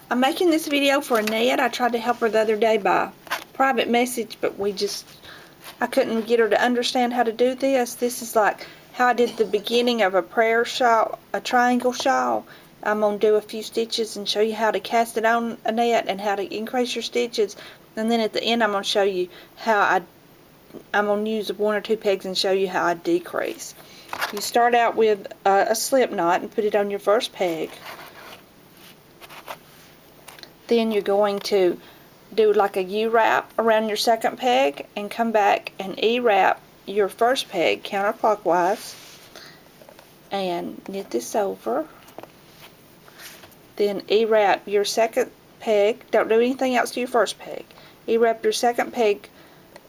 I'm making this video for Annette. I tried to help her the other day by private message, but I couldn't get her to understand how to do this. This is like how I did the beginning of a prayer shawl, a triangle shawl. I'm going to do a few stitches and show you how to cast it on, Annette, and how to increase your stitches. And then at the end I'm going to show you how I'm going to use 1 or 2 pegs and show you how I decrease. You start out with a slip knot and put it on your first peg. Then you're going to do like a U-wrap around your second peg and come back and E-wrap your first peg counterclockwise and knit this over. Then E-wrap your second peg. Don't do anything else to your first peg. E-wrap your second peg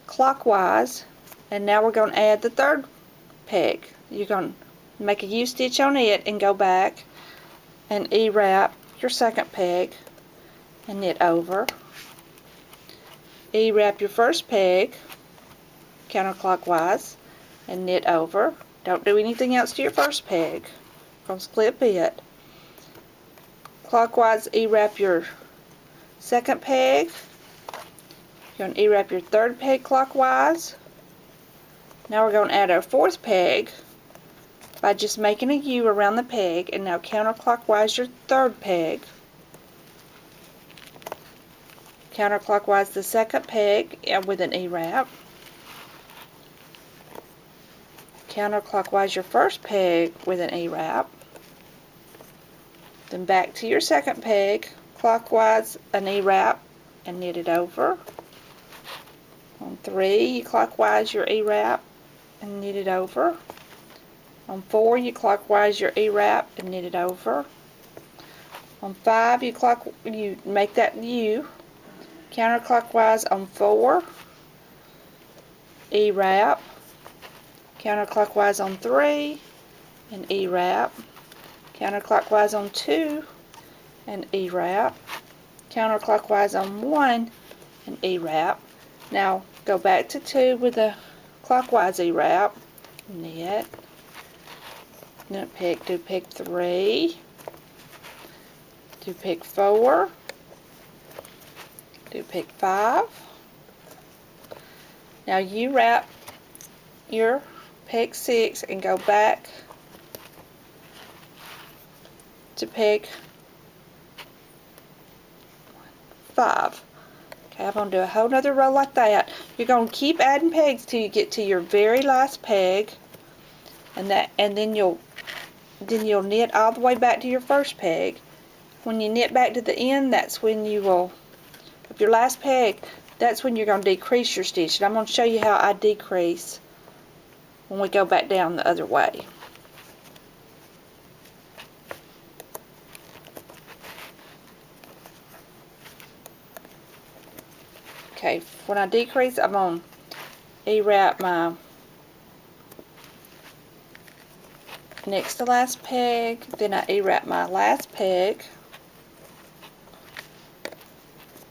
clockwise, and now we're going to add the third peg. You're going to make a U-stitch on it and go back and E-wrap your second peg and knit over. E-wrap your first peg counterclockwise and knit over. Don't do anything else to your first peg. Going to clip it. Clockwise E-wrap your second peg. You're going to E-wrap your third peg clockwise. Now we're going to add our fourth peg by just making a U around the peg, and now counterclockwise your third peg. Counterclockwise the second peg with an E-wrap. Counterclockwise your first peg with an E-wrap. Then back to your second peg, clockwise an E-wrap and knit it over. On 3 you clockwise your E-wrap and knit it over. On 4 you clockwise your E-wrap and knit it over. On 5 you make that U. Counterclockwise on 4, E-wrap, counterclockwise on 3, and E-wrap, counterclockwise on 2, and E-wrap, counterclockwise on 1, and E-wrap. Now go back to 2 with a clockwise E-wrap, knit, do peg 3, do peg 4, do peg 5. Now you wrap your peg 6 and go back to peg 5. Okay, I'm going to do a whole nother row like that. You're going to keep adding pegs till you get to your very last peg, and then you'll knit all the way back to your first peg. When you knit back to the end, that's when you will, of your last peg, that's when you're going to decrease your stitch. And I'm going to show you how I decrease when we go back down the other way. Okay, when I decrease, I'm going to E-wrap my next to last peg, then I E-wrap my last peg.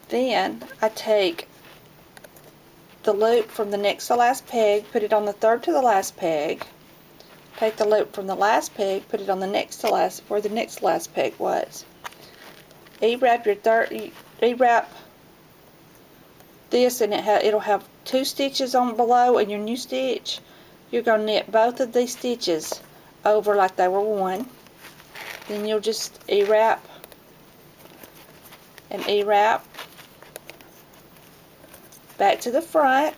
Then I take the loop from the next to last peg, put it on the third to the last peg. Take the loop from the last peg, put it on the next to last, where the next to last peg was. E-wrap your E-wrap this, and it'll have 2 stitches on below and your new stitch. You're going to knit both of these stitches over like they were one. Then you'll just E-wrap and E-wrap back to the front,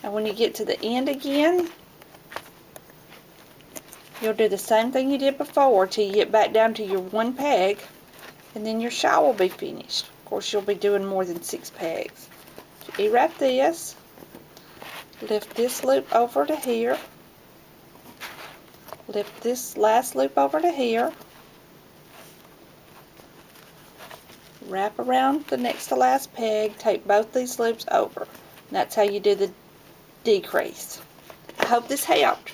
and when you get to the end again, you'll do the same thing you did before till you get back down to your 1 peg, and then your shawl will be finished. Of course, you'll be doing more than 6 pegs. E-wrap this, lift this loop over to here, lift this last loop over to here, wrap around the next to last peg, take both these loops over. And that's how you do the decrease. I hope this helped.